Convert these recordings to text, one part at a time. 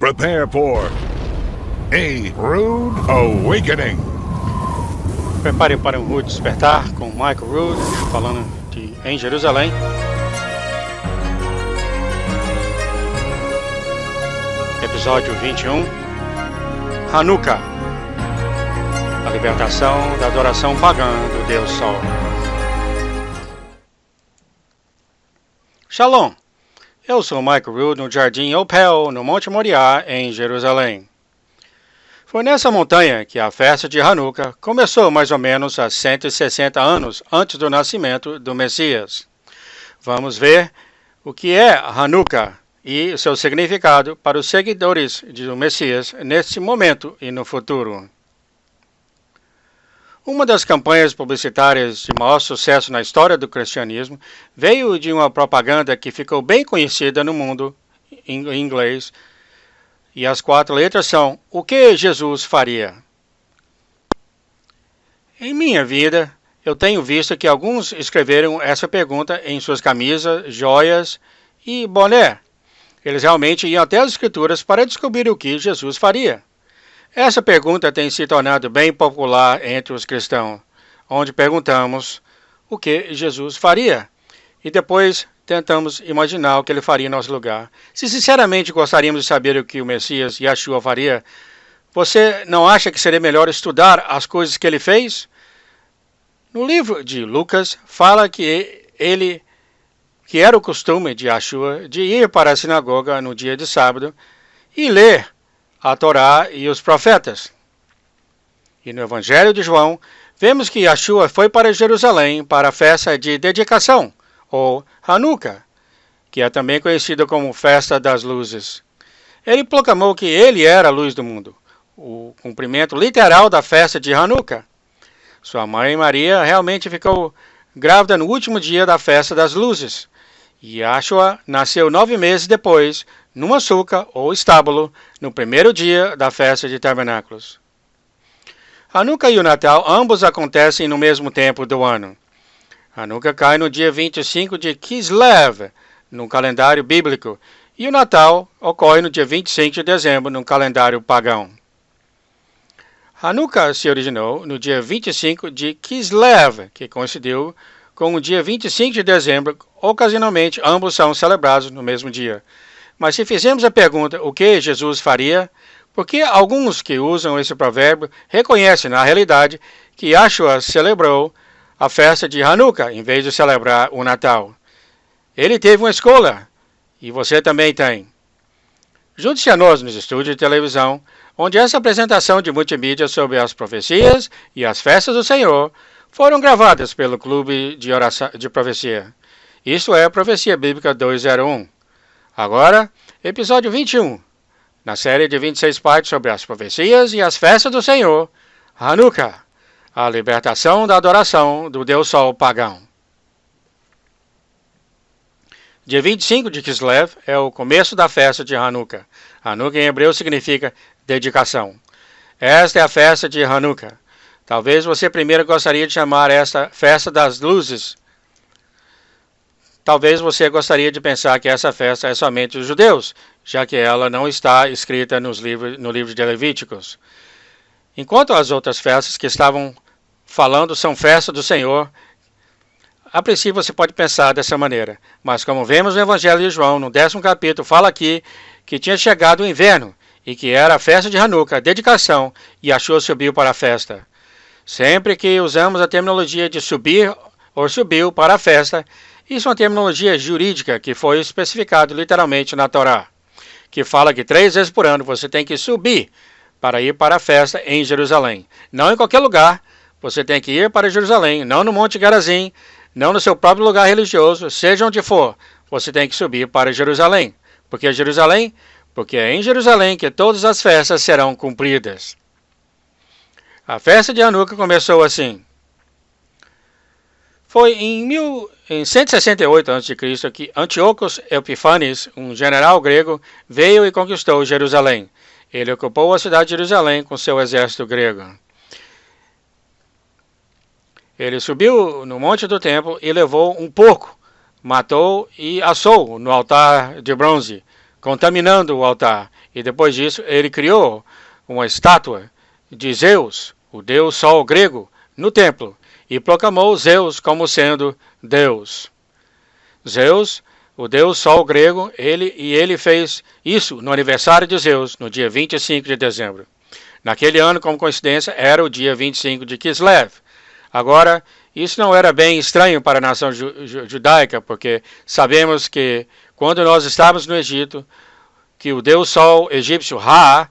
Prepare for a rude awakening. Prepare para um rude despertar com Michael Rood, falando de Em Jerusalém. Episódio 21, Hanukkah, a libertação da adoração pagã do Deus Sol. Shalom, eu sou Michael Rood no Jardim Opel, no Monte Moriá, em Jerusalém. Foi nessa montanha que a festa de Hanukkah começou mais ou menos há 160 anos antes do nascimento do Messias. Vamos ver o que é Hanukkah e seu significado para os seguidores do Messias neste momento e no futuro. Uma das campanhas publicitárias de maior sucesso na história do cristianismo veio de uma propaganda que ficou bem conhecida no mundo em inglês, e as 4 letras são: o que Jesus faria? Em minha vida, eu tenho visto que alguns escreveram essa pergunta em suas camisas, joias e boné. Eles realmente iam até as escrituras para descobrir o que Jesus faria. Essa pergunta tem se tornado bem popular entre os cristãos, onde perguntamos o que Jesus faria e depois tentamos imaginar o que ele faria em nosso lugar. Se sinceramente gostaríamos de saber o que o Messias Yeshua faria, você não acha que seria melhor estudar as coisas que ele fez? No livro de Lucas, fala que era o costume de Yeshua de ir para a sinagoga no dia de sábado e ler a Torá e os profetas. E no Evangelho de João, vemos que Yeshua foi para Jerusalém para a festa de dedicação, ou Hanukkah, que é também conhecida como Festa das Luzes. Ele proclamou que ele era a luz do mundo, o cumprimento literal da festa de Hanukkah. Sua mãe Maria realmente ficou grávida no último dia da Festa das Luzes, e Yeshua nasceu 9 meses depois, numa suca ou estábulo, no primeiro dia da Festa de Tabernáculos. Hanukkah e o Natal ambos acontecem no mesmo tempo do ano. Hanukkah cai no dia 25 de Kislev, no calendário bíblico, e o Natal ocorre no dia 25 de dezembro, no calendário pagão. Hanukkah se originou no dia 25 de Kislev, que coincidiu com o dia 25 de dezembro. Ocasionalmente, ambos são celebrados no mesmo dia. Mas se fizermos a pergunta, o que Jesus faria? Porque alguns que usam esse provérbio reconhecem, na realidade, que Yeshua celebrou a festa de Hanukkah em vez de celebrar o Natal. Ele teve uma escolha, e você também tem. Junte-se a nós nos estúdios de televisão, onde essa apresentação de multimídia sobre as profecias e as festas do Senhor foram gravadas pelo Clube de Oração de Profecia. Isso é Profecia Bíblica 201. Agora, episódio 21, na série de 26 partes sobre as profecias e as festas do Senhor, Hanukkah, a libertação da adoração do Deus Sol pagão. Dia 25 de Kislev é o começo da festa de Hanukkah. Hanukkah em hebreu significa dedicação. Esta é a festa de Hanukkah. Talvez você primeiro gostaria de chamar esta festa das luzes. Talvez você gostaria de pensar que essa festa é somente dos judeus, já que ela não está escrita no livro de Levíticos. Enquanto as outras festas que estavam falando são festas do Senhor, a princípio você pode pensar dessa maneira. Mas como vemos no Evangelho de João, no 10º capítulo, fala aqui que tinha chegado o inverno e que era a festa de Hanukkah, a dedicação, e Yeshua subiu para a festa. Sempre que usamos a terminologia de subir ou subiu para a festa, isso é uma terminologia jurídica que foi especificado literalmente na Torá, que fala que 3 vezes por ano você tem que subir para ir para a festa em Jerusalém. Não em qualquer lugar, você tem que ir para Jerusalém, não no Monte Gerazim, não no seu próprio lugar religioso, seja onde for, você tem que subir para Jerusalém. Por que Jerusalém? Porque é em Jerusalém que todas as festas serão cumpridas. A festa de Hanukkah começou assim. Foi em 168 a.C. que Antiochos Epífanes, um general grego, veio e conquistou Jerusalém. Ele ocupou a cidade de Jerusalém com seu exército grego. Ele subiu no monte do templo e levou um porco, matou e assou no altar de bronze, contaminando o altar. E depois disso, ele criou uma estátua de Zeus, o deus Sol grego, no templo, e proclamou Zeus como sendo Deus. Zeus, o deus Sol grego, ele fez isso no aniversário de Zeus, no dia 25 de dezembro. Naquele ano, como coincidência, era o dia 25 de Kislev. Agora, isso não era bem estranho para a nação judaica, porque sabemos que quando nós estávamos no Egito, que o deus Sol egípcio Ra,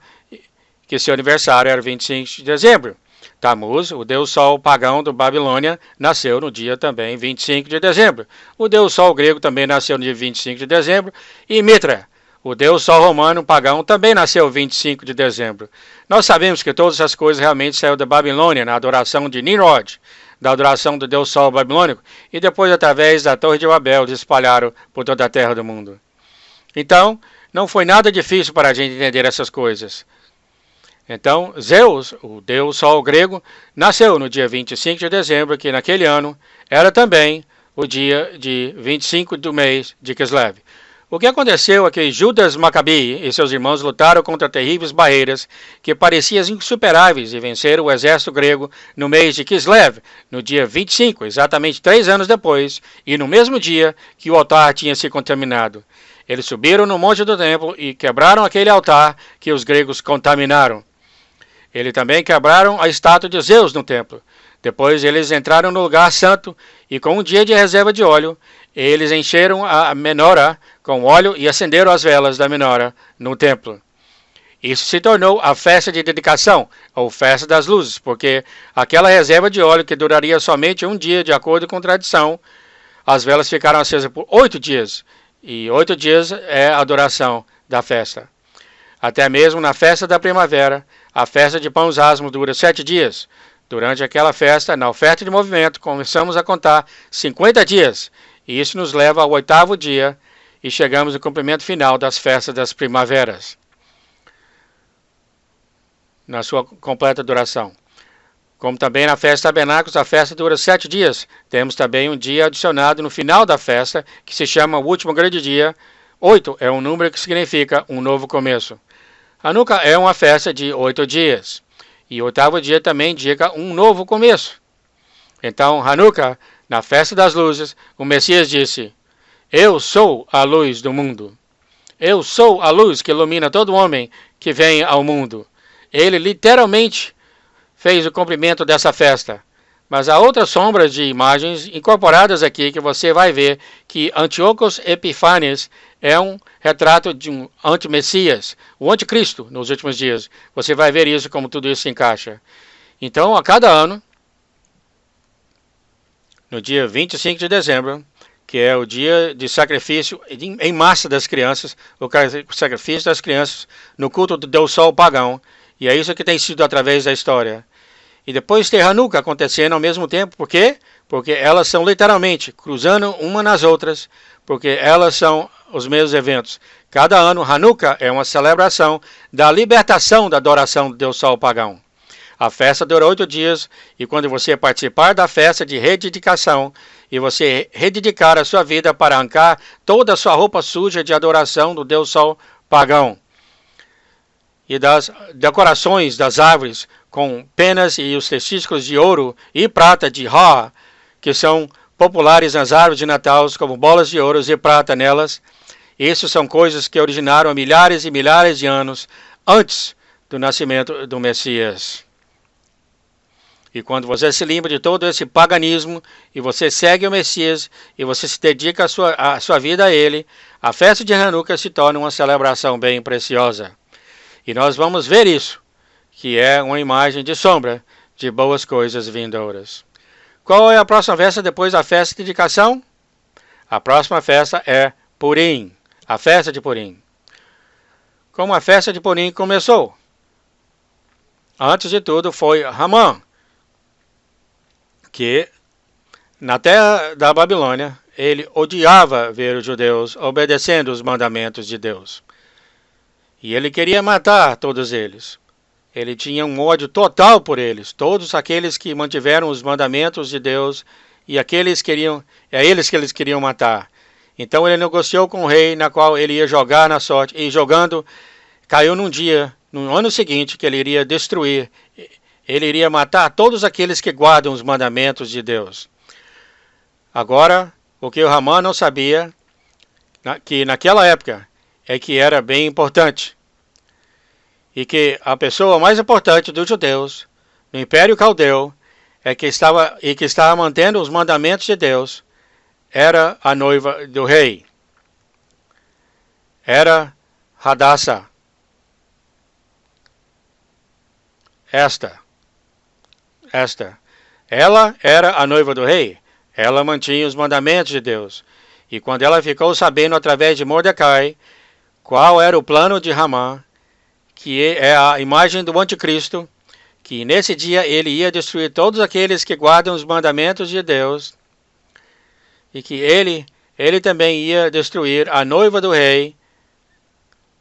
que seu aniversário era 25 de dezembro. Tammuz, o deus Sol pagão da Babilônia, nasceu no dia também 25 de dezembro. O deus Sol grego também nasceu no dia 25 de dezembro. E Mitra, o deus Sol romano pagão, também nasceu 25 de dezembro. Nós sabemos que todas essas coisas realmente saíram da Babilônia, na adoração de Nimrod, da adoração do deus Sol babilônico, e depois através da Torre de Babel se espalharam por toda a terra do mundo. Então, não foi nada difícil para a gente entender essas coisas. Então, Zeus, o deus Sol grego, nasceu no dia 25 de dezembro, que naquele ano era também o dia de 25 do mês de Kislev. O que aconteceu é que Judas Maccabi e seus irmãos lutaram contra terríveis barreiras que pareciam insuperáveis e venceram o exército grego no mês de Kislev, no dia 25, exatamente 3 anos depois, e no mesmo dia que o altar tinha se contaminado. Eles subiram no monte do templo e quebraram aquele altar que os gregos contaminaram. Eles também quebraram a estátua de Zeus no templo. Depois eles entraram no lugar santo e com um dia de reserva de óleo, eles encheram a menora com óleo e acenderam as velas da menora no templo. Isso se tornou a festa de dedicação, ou festa das luzes, porque aquela reserva de óleo que duraria somente um dia, de acordo com a tradição, as velas ficaram acesas por 8 dias. E 8 dias é a duração da festa. Até mesmo na festa da primavera, a festa de pães asmos dura 7 dias. Durante aquela festa, na oferta de movimento, começamos a contar 50 dias. E isso nos leva ao 8º dia e chegamos no cumprimento final das festas das primaveras, na sua completa duração. Como também na festa de tabernáculos, a festa dura 7 dias. Temos também um dia adicionado no final da festa, que se chama o último grande dia. 8 é um número que significa um novo começo. Hanukkah é uma festa de 8 dias. E o 8º dia também indica um novo começo. Então, Hanukkah, na festa das luzes, o Messias disse: Eu sou a luz do mundo. Eu sou a luz que ilumina todo homem que vem ao mundo. Ele literalmente fez o cumprimento dessa festa. Mas há outras sombras de imagens incorporadas aqui que você vai ver que Antiochos Epiphanes é um retrato de um anti-Messias, o anticristo nos últimos dias. Você vai ver isso, como tudo isso se encaixa. Então, a cada ano, no dia 25 de dezembro, que é o dia de sacrifício em massa das crianças, o sacrifício das crianças no culto do Deus Sol pagão, e é isso que tem sido através da história. E depois tem Hanukkah acontecendo ao mesmo tempo. Por quê? Porque elas são literalmente cruzando uma nas outras, porque elas são os mesmos eventos. Cada ano, Hanukkah é uma celebração da libertação da adoração do Deus Sol pagão. A festa dura 8 dias, e quando você participar da festa de rededicação, e você rededicar a sua vida para arrancar toda a sua roupa suja de adoração do Deus Sol pagão, e das decorações das árvores com penas e os testículos de ouro e prata de Ra, que são populares nas árvores de Natal, como bolas de ouro e prata nelas. Isso são coisas que originaram há milhares e milhares de anos antes do nascimento do Messias. E quando você se lembra de todo esse paganismo, e você segue o Messias, e você se dedica a sua vida a ele, a festa de Hanukkah se torna uma celebração bem preciosa. E nós vamos ver isso, que é uma imagem de sombra de boas coisas vindouras. Qual é a próxima festa depois da festa de dedicação? A próxima festa é Purim, a festa de Purim. Como a festa de Purim começou? Antes de tudo foi Ramã, que na terra da Babilônia ele odiava ver os judeus obedecendo os mandamentos de Deus. E ele queria matar todos eles. Ele tinha um ódio total por eles. Todos aqueles que mantiveram os mandamentos de Deus, e é eles que eles queriam matar. Então ele negociou com o rei, na qual ele ia jogar na sorte, e jogando, caiu num dia, no ano seguinte, que ele iria destruir, ele iria matar todos aqueles que guardam os mandamentos de Deus. Agora, o que o Hamã não sabia, que naquela época, é que era bem importante, e que a pessoa mais importante dos judeus, no Império Caldeu, que estava mantendo os mandamentos de Deus, era a noiva do rei. Era Hadassah. Esta. Ela era a noiva do rei. Ela mantinha os mandamentos de Deus. E quando ela ficou sabendo através de Mordecai qual era o plano de Hamã, que é a imagem do anticristo, que nesse dia ele ia destruir todos aqueles que guardam os mandamentos de Deus, e que ele também ia destruir a noiva do rei,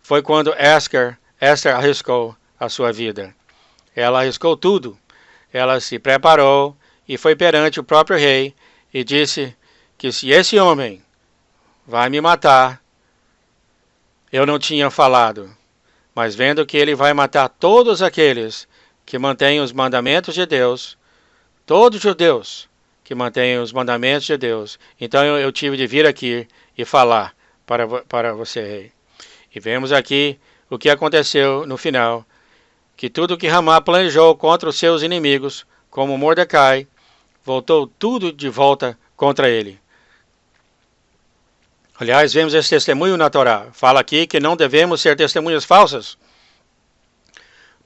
foi quando Esther arriscou a sua vida. Ela arriscou tudo. Ela se preparou e foi perante o próprio rei e disse que se esse homem vai me matar, eu não tinha falado, mas vendo que ele vai matar todos aqueles que mantêm os mandamentos de Deus, todos os judeus que mantêm os mandamentos de Deus, então eu tive de vir aqui e falar para você, rei. E vemos aqui o que aconteceu no final, que tudo que Hamã planejou contra os seus inimigos, como Mordecai, voltou tudo de volta contra ele. Aliás, vemos esse testemunho na Torá. Fala aqui que não devemos ser testemunhas falsas.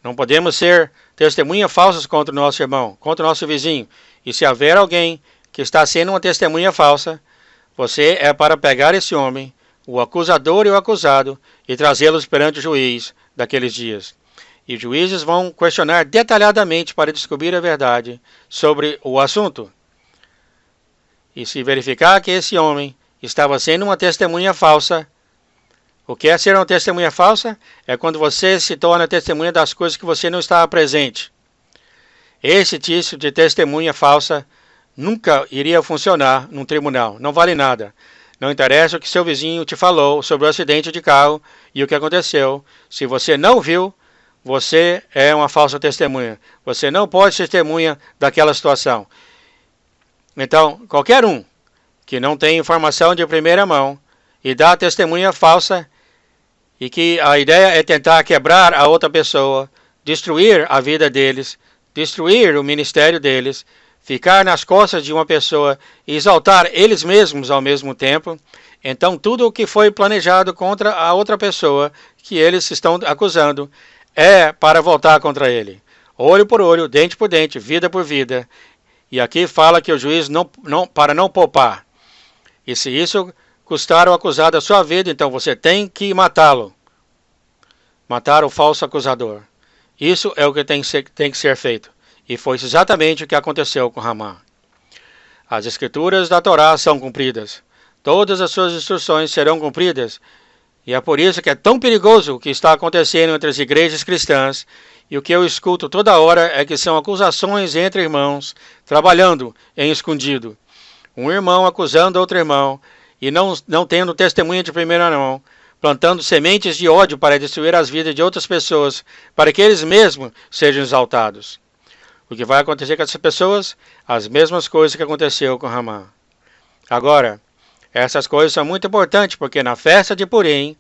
Não podemos ser testemunhas falsas contra o nosso irmão, contra o nosso vizinho. E se haver alguém que está sendo uma testemunha falsa, você é para pegar esse homem, o acusador e o acusado, e trazê-los perante o juiz daqueles dias. E os juízes vão questionar detalhadamente para descobrir a verdade sobre o assunto. E se verificar que esse homem estava sendo uma testemunha falsa, o que é ser uma testemunha falsa? É quando você se torna testemunha das coisas que você não estava presente. Esse tipo de testemunha falsa nunca iria funcionar num tribunal, não vale nada. Não interessa o que seu vizinho te falou sobre o acidente de carro e o que aconteceu. Se você não viu, você é uma falsa testemunha. Você não pode ser testemunha daquela situação. Então, qualquer um que não tem informação de primeira mão e dá testemunha falsa, e que a ideia é tentar quebrar a outra pessoa, destruir a vida deles, destruir o ministério deles, ficar nas costas de uma pessoa e exaltar eles mesmos ao mesmo tempo, então tudo o que foi planejado contra a outra pessoa que eles estão acusando é para voltar contra ele. Olho por olho, dente por dente, vida por vida. E aqui fala que o juiz para não poupar. E se isso custar ao acusado a sua vida, então você tem que matá-lo. Matar o falso acusador. Isso é o que tem que ser feito. E foi exatamente o que aconteceu com Hamã. As escrituras da Torá são cumpridas. Todas as suas instruções serão cumpridas. E é por isso que é tão perigoso o que está acontecendo entre as igrejas cristãs. E o que eu escuto toda hora é que são acusações entre irmãos, trabalhando em escondido. Um irmão acusando outro irmão e não tendo testemunha de primeira mão, plantando sementes de ódio para destruir as vidas de outras pessoas, para que eles mesmos sejam exaltados. O que vai acontecer com essas pessoas? As mesmas coisas que aconteceu com Hamã. Agora, essas coisas são muito importantes, porque na festa de Purim,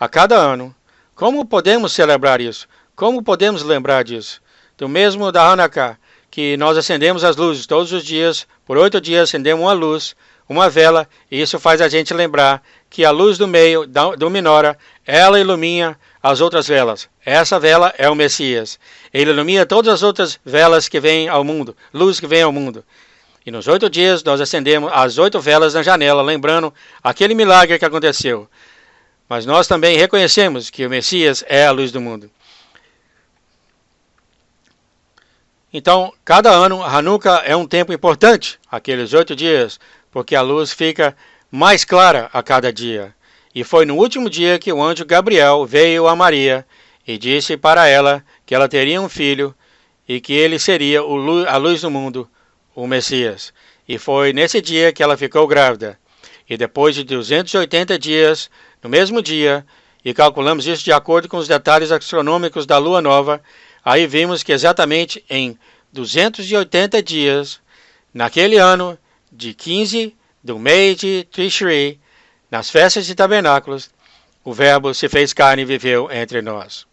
a cada ano, como podemos celebrar isso? Como podemos lembrar disso? Do mesmo da Hanukkah, que nós acendemos as luzes todos os dias, por 8 dias acendemos uma luz, uma vela, e isso faz a gente lembrar que a luz do meio, do menorá, ela ilumina as outras velas. Essa vela é o Messias. Ele ilumina todas as outras velas que vêm ao mundo, luz que vem ao mundo. E nos 8 dias nós acendemos as 8 velas na janela, lembrando aquele milagre que aconteceu. Mas nós também reconhecemos que o Messias é a luz do mundo. Então, cada ano, Hanukkah é um tempo importante, aqueles 8 dias, porque a luz fica mais clara a cada dia. E foi no último dia que o anjo Gabriel veio a Maria e disse para ela que ela teria um filho e que ele seria a luz do mundo, o Messias. E foi nesse dia que ela ficou grávida. E depois de 280 dias, no mesmo dia, e calculamos isso de acordo com os detalhes astronômicos da lua nova, aí vimos que exatamente em 280 dias, naquele ano de 15 do mês de Tishri, nas festas de tabernáculos, o Verbo se fez carne e viveu entre nós.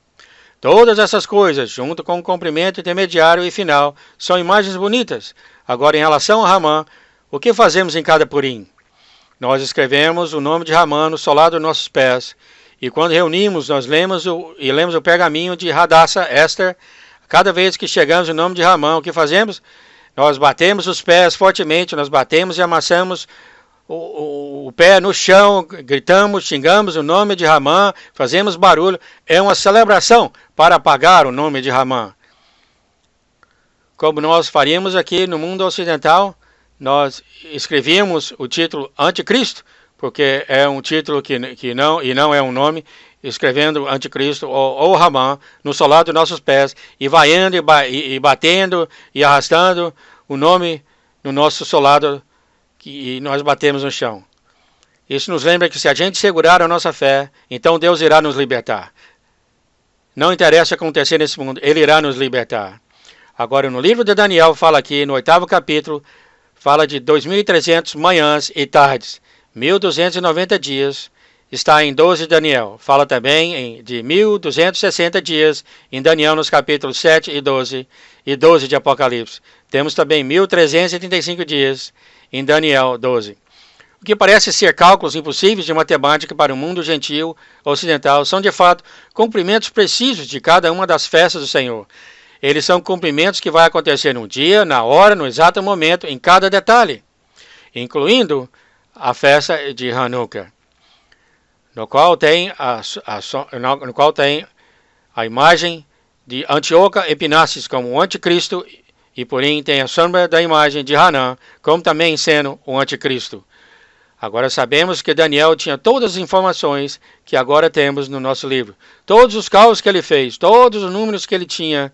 Todas essas coisas, junto com o cumprimento intermediário e final, são imagens bonitas. Agora, em relação a Ramã, o que fazemos em cada Purim? Nós escrevemos o nome de Ramã no solado dos nossos pés, e quando reunimos, nós lemos o pergaminho de Hadassah Esther. Cada vez que chegamos no nome de Ramã, o que fazemos? Nós batemos os pés fortemente, nós batemos e amassamos o pé no chão, gritamos, xingamos o nome de Ramã, fazemos barulho. É uma celebração para apagar o nome de Ramã. Como nós faríamos aqui no mundo ocidental, nós escrevíamos o título Anticristo, porque é um título que não é um nome, escrevendo Anticristo ou Ramã no solado dos nossos pés, e vaiando e batendo e arrastando o nome no nosso solado, e nós batemos no chão. Isso nos lembra que se a gente segurar a nossa fé, então Deus irá nos libertar. Não interessa o que acontecer nesse mundo, Ele irá nos libertar. Agora, no livro de Daniel, fala aqui, no 8º capítulo, fala de 2.300 manhãs e tardes, 1.290 dias, está em 12 de Daniel. Fala também de 1.260 dias em Daniel, nos capítulos 7 e 12 de Apocalipse. Temos também 1.335 dias em Daniel 12. O que parece ser cálculos impossíveis de matemática para o mundo gentil ocidental são, de fato, cumprimentos precisos de cada uma das festas do Senhor. Eles são cumprimentos que vai acontecer no dia, na hora, no exato momento, em cada detalhe, incluindo a festa de Hanukkah, no qual tem a imagem de Antioca Epinastes como o anticristo, e porém tem a sombra da imagem de Hanã, como também sendo o anticristo. Agora sabemos que Daniel tinha todas as informações que agora temos no nosso livro. Todos os cálculos que ele fez, todos os números que ele tinha,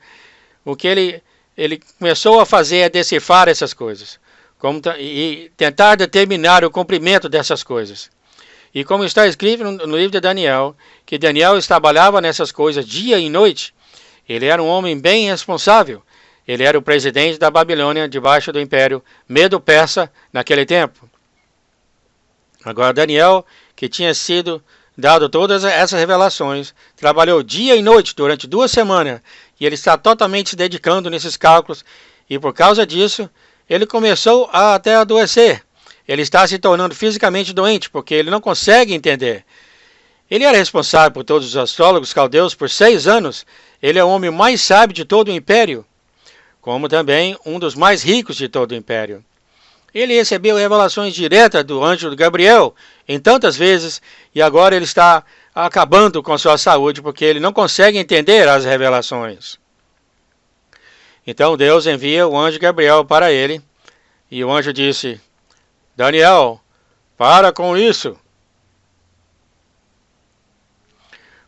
o que ele começou a fazer é decifrar essas coisas, e tentar determinar o cumprimento dessas coisas. E como está escrito no livro de Daniel, que Daniel trabalhava nessas coisas dia e noite, ele era um homem bem responsável. Ele era o presidente da Babilônia, debaixo do império Medo-Persa naquele tempo. Agora Daniel, que tinha sido dado todas essas revelações, trabalhou dia e noite durante 2 semanas, e ele está totalmente se dedicando nesses cálculos, e por causa disso, ele começou a até adoecer. Ele está se tornando fisicamente doente, porque ele não consegue entender. Ele era responsável por todos os astrólogos caldeus por 6 anos. Ele é o homem mais sábio de todo o império, como também um dos mais ricos de todo o império. Ele recebeu revelações diretas do anjo Gabriel em tantas vezes, e agora ele está acabando com sua saúde, porque ele não consegue entender as revelações. Então Deus envia o anjo Gabriel para ele, e o anjo disse: Daniel, para com isso.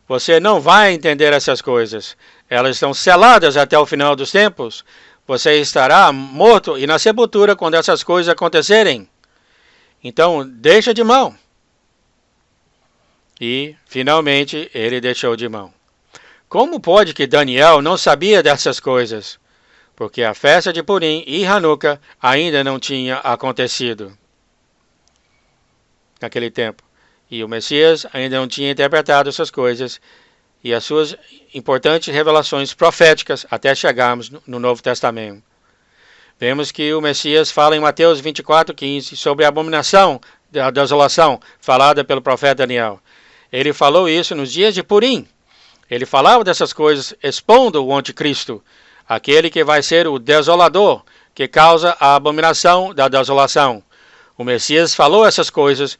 Você não vai entender essas coisas. Elas estão seladas até o final dos tempos. Você estará morto e na sepultura quando essas coisas acontecerem. Então, deixa de mão. E, finalmente, ele deixou de mão. Como pode que Daniel não sabia dessas coisas? Porque a festa de Purim e Hanukkah ainda não tinha acontecido naquele tempo. E o Messias ainda não tinha interpretado essas coisas e as suas importantes revelações proféticas até chegarmos no Novo Testamento. Vemos que o Messias fala em Mateus 24:15 sobre a abominação da desolação falada pelo profeta Daniel. Ele falou isso nos dias de Purim. Ele falava dessas coisas expondo o anticristo, aquele que vai ser o desolador, que causa a abominação da desolação. O Messias falou essas coisas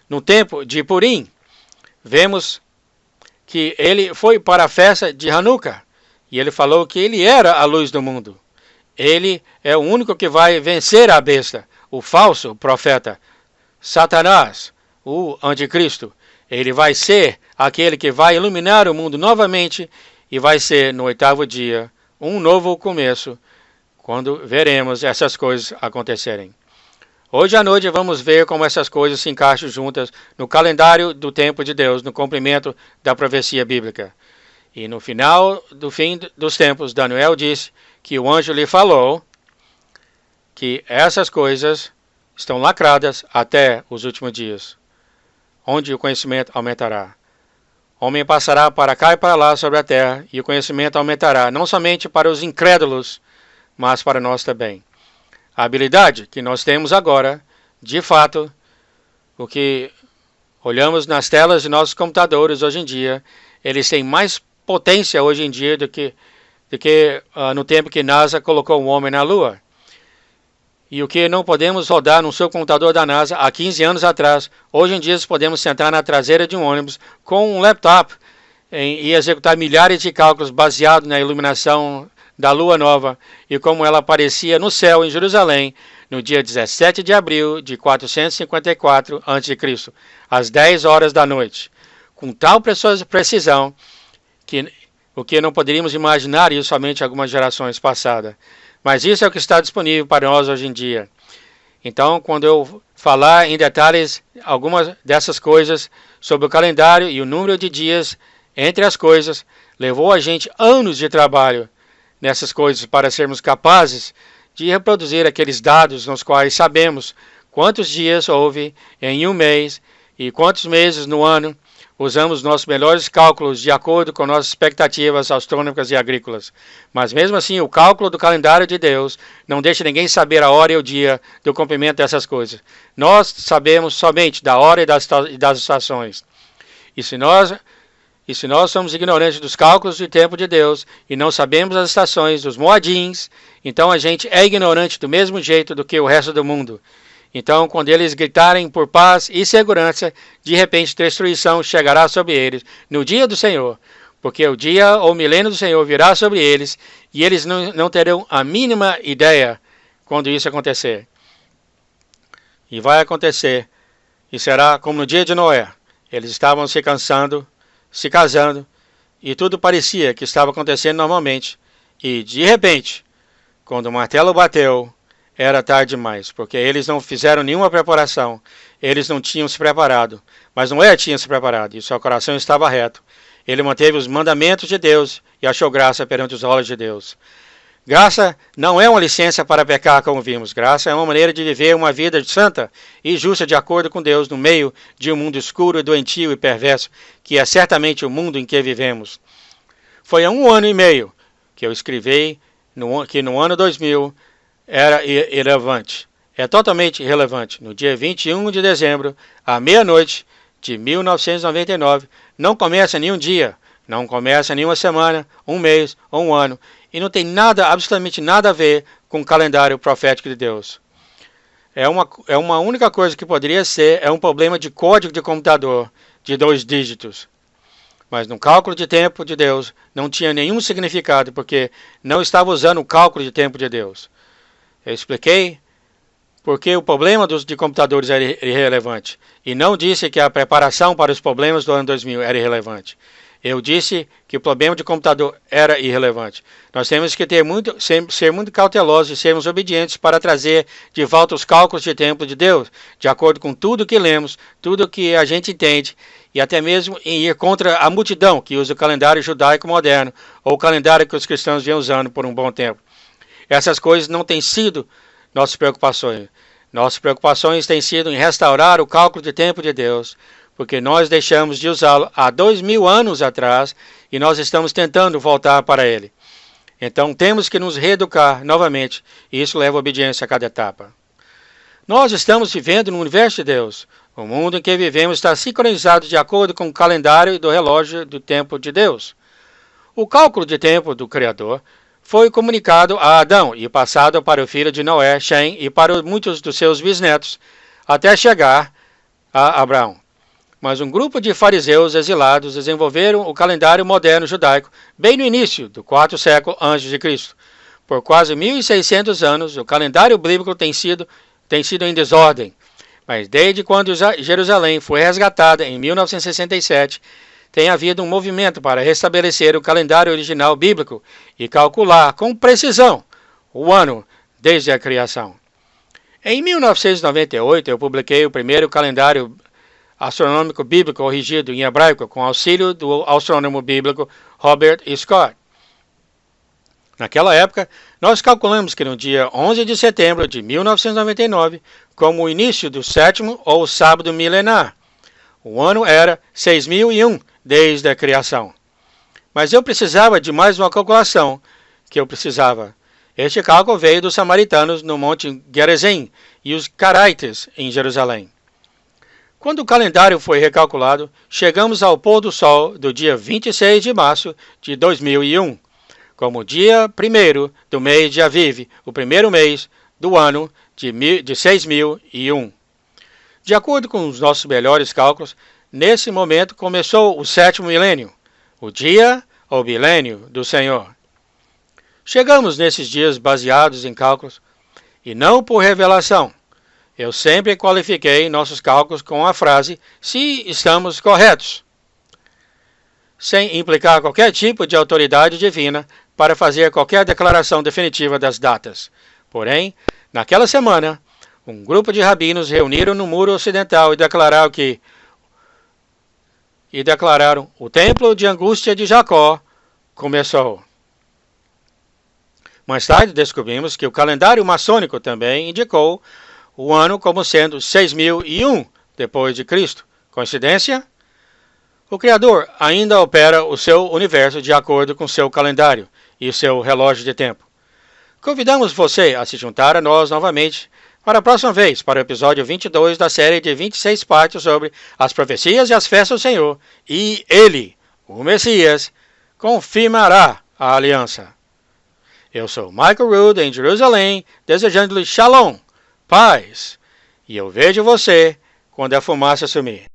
no tempo de Purim. Vemos que ele foi para a festa de Hanukkah, e ele falou que ele era a luz do mundo. Ele é o único que vai vencer a besta, o falso profeta, Satanás, o anticristo. Ele vai ser aquele que vai iluminar o mundo novamente, e vai ser no 8º dia um novo começo, quando veremos essas coisas acontecerem. Hoje à noite vamos ver como essas coisas se encaixam juntas no calendário do tempo de Deus, no cumprimento da profecia bíblica. E no final do fim dos tempos, Daniel disse que o anjo lhe falou que essas coisas estão lacradas até os últimos dias, onde o conhecimento aumentará. O homem passará para cá e para lá sobre a terra, e o conhecimento aumentará, não somente para os incrédulos, mas para nós também. A habilidade que nós temos agora, de fato, o que olhamos nas telas de nossos computadores hoje em dia, eles têm mais potência hoje em dia do que no tempo que NASA colocou um homem na Lua. E o que não podemos rodar no seu computador da NASA há 15 anos atrás, hoje em dia podemos sentar na traseira de um ônibus com um laptop e executar milhares de cálculos baseados na iluminação da Lua Nova e como ela aparecia no céu em Jerusalém no dia 17 de abril de 454 a.C., às 10 horas da noite, com tal precisão que o que não poderíamos imaginar isso somente algumas gerações passadas. Mas isso é o que está disponível para nós hoje em dia. Então, quando eu falar em detalhes algumas dessas coisas sobre o calendário e o número de dias entre as coisas, levou a gente anos de trabalho nessas coisas para sermos capazes de reproduzir aqueles dados nos quais sabemos quantos dias houve em um mês e quantos meses no ano. Usamos nossos melhores cálculos de acordo com nossas expectativas astronômicas e agrícolas. Mas mesmo assim, o cálculo do calendário de Deus não deixa ninguém saber a hora e o dia do cumprimento dessas coisas. Nós sabemos somente da hora e das estações. E se nós somos ignorantes dos cálculos do tempo de Deus e não sabemos as estações dos moadins, então a gente é ignorante do mesmo jeito do que o resto do mundo. Então, quando eles gritarem por paz e segurança, de repente destruição chegará sobre eles no dia do Senhor, porque o dia ou milênio do Senhor virá sobre eles e eles não terão a mínima ideia quando isso acontecer. E vai acontecer, e será como no dia de Noé. Eles estavam se casando, e tudo parecia que estava acontecendo normalmente. E de repente, quando o martelo bateu, era tarde demais, porque eles não fizeram nenhuma preparação, eles não tinham se preparado, mas Noé tinha se preparado, e seu coração estava reto. Ele manteve os mandamentos de Deus e achou graça perante os olhos de Deus. Graça não é uma licença para pecar, como vimos. Graça é uma maneira de viver uma vida santa e justa de acordo com Deus no meio de um mundo escuro, doentio e perverso, que é certamente o mundo em que vivemos. Foi há 1 ano e meio que eu escrevi que no ano 2000 era irrelevante. É totalmente irrelevante. No dia 21 de dezembro, à meia-noite de 1999, não começa nenhum dia, não começa nenhuma semana, um mês ou um ano, e não tem nada, absolutamente nada a ver com o calendário profético de Deus. É uma única coisa que poderia ser, é um problema de código de computador de 2 dígitos. Mas no cálculo de tempo de Deus não tinha nenhum significado, porque não estava usando o cálculo de tempo de Deus. Eu expliquei porque o problema de computadores era irrelevante. E não disse que a preparação para os problemas do ano 2000 era irrelevante. Eu disse que o problema de computador era irrelevante. Nós temos que ser muito cautelosos e sermos obedientes para trazer de volta os cálculos de tempo de Deus, de acordo com tudo que lemos, tudo que a gente entende, e até mesmo em ir contra a multidão que usa o calendário judaico moderno, ou o calendário que os cristãos vêm usando por um bom tempo. Essas coisas não têm sido nossas preocupações. Nossas preocupações têm sido em restaurar o cálculo de tempo de Deus, porque nós deixamos de usá-lo há 2000 anos atrás e nós estamos tentando voltar para ele. Então temos que nos reeducar novamente, e isso leva a obediência a cada etapa. Nós estamos vivendo no universo de Deus. O mundo em que vivemos está sincronizado de acordo com o calendário do relógio do tempo de Deus. O cálculo de tempo do Criador foi comunicado a Adão e passado para o filho de Noé, Shem, e para muitos dos seus bisnetos, até chegar a Abraão. Mas um grupo de fariseus exilados desenvolveram o calendário moderno judaico bem no início do 4º século a.C. Por quase 1.600 anos, o calendário bíblico tem sido em desordem. Mas desde quando Jerusalém foi resgatada em 1967, tem havido um movimento para restabelecer o calendário original bíblico e calcular com precisão o ano desde a criação. Em 1998, eu publiquei o primeiro calendário astronômico bíblico corrigido em hebraico com auxílio do astrônomo bíblico Robert Scott. Naquela época, nós calculamos que no dia 11 de setembro de 1999, como o início do sétimo ou sábado milenar, o ano era 6001 desde a criação. Mas eu precisava de mais uma calculação que eu precisava. Este cálculo veio dos samaritanos no Monte Gerizim e os Caraites em Jerusalém. Quando o calendário foi recalculado, chegamos ao pôr do sol do dia 26 de março de 2001, como dia 1º do mês de Aviv, o primeiro mês do ano de 6001. De acordo com os nossos melhores cálculos, nesse momento começou o sétimo milênio, o dia ou milênio do Senhor. Chegamos nesses dias baseados em cálculos e não por revelação. Eu sempre qualifiquei nossos cálculos com a frase "se estamos corretos", sem implicar qualquer tipo de autoridade divina para fazer qualquer declaração definitiva das datas. Porém, naquela semana, um grupo de rabinos reuniram no muro ocidental e declararam o templo de angústia de Jacó começou. Mais tarde descobrimos que o calendário maçônico também indicou o ano como sendo 6001 depois de Cristo. Coincidência? O Criador ainda opera o seu universo de acordo com seu calendário e seu relógio de tempo. Convidamos você a se juntar a nós novamente para a próxima vez, para o episódio 22 da série de 26 partes sobre as profecias e as festas do Senhor, e Ele, o Messias, confirmará a aliança. Eu sou Michael Rood em Jerusalém, desejando-lhe Shalom, paz, e eu vejo você quando a fumaça sumir.